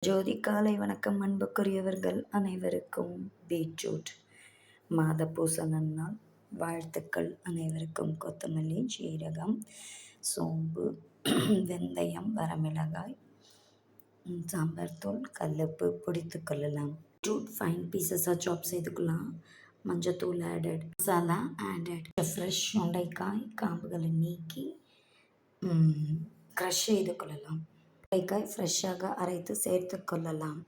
ஜோதி காலை வணக்கம். அன்புக்குரியவர்கள் அனைவருக்கும் பீட்ரூட் மாத பூச நன்னாள் வாழ்த்துக்கள். அனைவருக்கும் கொத்தமல்லி, ஜீரகம், சோம்பு, வெந்தயம், வரமிளகாய், சாம்பார் தூள், கல்லுப்பு பொடித்து கொள்ளலாம். பீட்ரூட் ஃபைன் பீசஸாக சாப் செய்துக்கலாம். மஞ்சத்தூள் ஆடட், மசாலா ஆடட். ஃப்ரெஷ் சுண்டைக்காய் காம்புகளை நீக்கி க்ரஷ் செய்து கொள்ளலாம். சுண்டைக்காய் ஃப்ரெஷ்ஷாக அரைத்து சேர்த்து கொள்ளலாம்.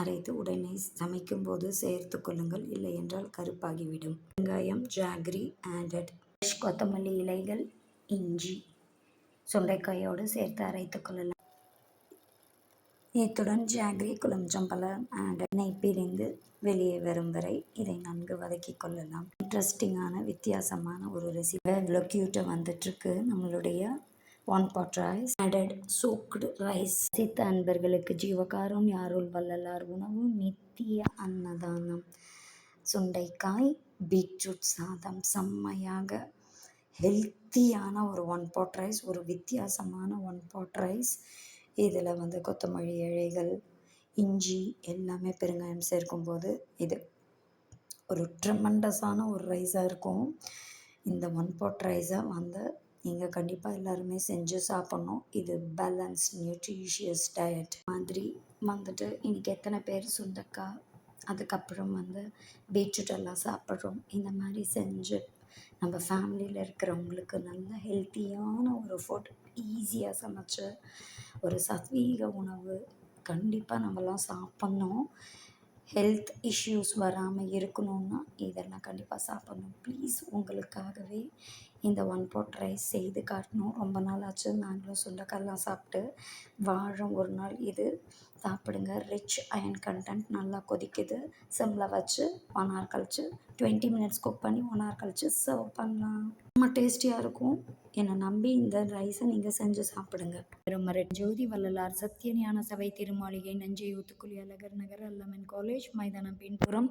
அரைத்து உடனே சமைக்கும் போது சேர்த்து கொள்ளுங்கள், இல்லை என்றால் கருப்பாகிவிடும். வெங்காயம், ஜாகரி ஆடட். ஃப்ரெஷ் கொத்தமல்லி இலைகள், இஞ்சி சுண்டைக்காயோடு சேர்த்து அரைத்து கொள்ளலாம். இத்துடன் ஜாகரி கொஞ்சம் பழம் ஆடட். எண்ணெய் பிரிந்து வெளியே வரும் வரை இதை நன்கு வதக்கி கொள்ளலாம். இன்ட்ரெஸ்டிங்கான வித்தியாசமான ஒரு ரெசிபி. இவ்வளோ க்யூட்டாக வந்துட்டுருக்கு நம்மளுடைய 1 pot rice added soaked rice. சித்த அன்பர்களுக்கு ஜீவகாரும் யாருள் வள்ளலார் உணவு நித்திய அன்னதானம். சுண்டைக்காய் பீட்ரூட் சாதம் செம்மையாக ஹெல்த்தியான ஒரு 1 pot rice, ஒரு வித்தியாசமான 1 pot rice. இதில் கொத்தமல்லி இலைகள், இஞ்சி எல்லாமே பெருங்காயம் சேர்க்கும்போது இது ஒரு ட்ரெமண்டஸான ஒரு ரைஸாக இருக்கும். இந்த 1 pot ரைஸை நீங்கள் கண்டிப்பாக எல்லாருமே செஞ்சு சாப்பிட்ணும். இது பேலன்ஸ் நியூட்ரிஷியஸ் டயட் மாதிரி இன்றைக்கி எத்தனை பேர் சுண்டைக்காய் அதுக்கப்புறம் பீட்ரூட் எல்லாம் சாப்பிட்றோம். இந்த மாதிரி செஞ்சு நம்ம ஃபேமிலியில் இருக்கிறவங்களுக்கு நல்ல ஹெல்த்தியான ஒரு ஃபுட், ஈஸியாக சமைச்ச ஒரு சத்வீக உணவு கண்டிப்பாக நம்மலாம் சாப்பிட்ணும். ஹெல்த் இஷ்யூஸ் வராமல் இருக்கணும்னா இதெல்லாம் கண்டிப்பாக சாப்பிட்ணும். ப்ளீஸ், உங்களுக்காகவே இந்த 1 pot ரைஸ் செய்து காட்டணும். ரொம்ப நாள் ஆச்சு நாங்களும் சுண்டைக்காயெல்லாம் சாப்பிட்டு. வாரம் ஒரு நாள் இது சாப்பிடுங்க. Rich iron content. நல்லா கொதிக்குது, சிம்மில் வச்சு 1 hour கழிச்சு 20 minutes குக் பண்ணி 1 hour கழிச்சு சர்வ் பண்ணலாம். ரொம்ப டேஸ்டியாக இருக்கும். என்னை நம்பி இந்த ரைஸை நீங்கள் செஞ்சு சாப்பிடுங்க. ஜோதி வள்ளலார் சத்தியஞான சபை திருமாளிகை, நஞ்சை ஊத்துக்குழி, அழகர் நகர், அல்லமன் காலேஜ் மைதானம் பின்புறம்,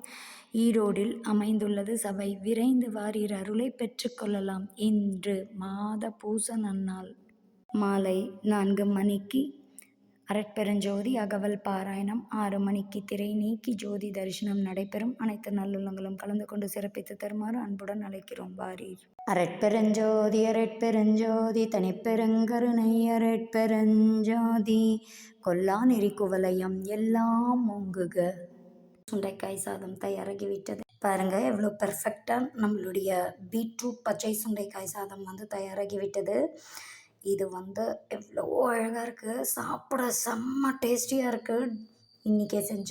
ஈரோடில் அமைந்துள்ளது சபை. விரைந்து வாரீர், அருளை பெற்றுக்கொள்ளலாம். இன்று மாத பூச நன்னாள். மாலை 4 மணிக்கு அரட்பெருஞ்சோதி அகவல் பாராயணம், 6 மணிக்கு திரை நீக்கி ஜோதி தரிசனம் நடைபெறும். அனைத்து நல்லுள்ளங்களும் கலந்து கொண்டு சிறப்பித்து தருமாறு அன்புடன் அழைக்கிறோம். வாரீர். அரட்பெருஞ்சோதி அரட்பெருஞ்சோதி தனிப்பெருங்கருணை அரட்பெருஞ்சோதி கொல்லா நெறி குவலயம் எல்லாம் ஓங்குக. சுண்டைக்காய் சாதம் தயாராகிவிட்டது. பாருங்கள் எவ்வளோ பெர்ஃபெக்டாக நம்மளுடைய பீட்ரூட் பச்சை சுண்டைக்காய் சாதம் தயாராகிவிட்டது. இது எவ்வளோ அழகாக இருக்குது, சாப்பிட செம்ம டேஸ்டியாக இருக்குது. இன்றைக்கே செஞ்ச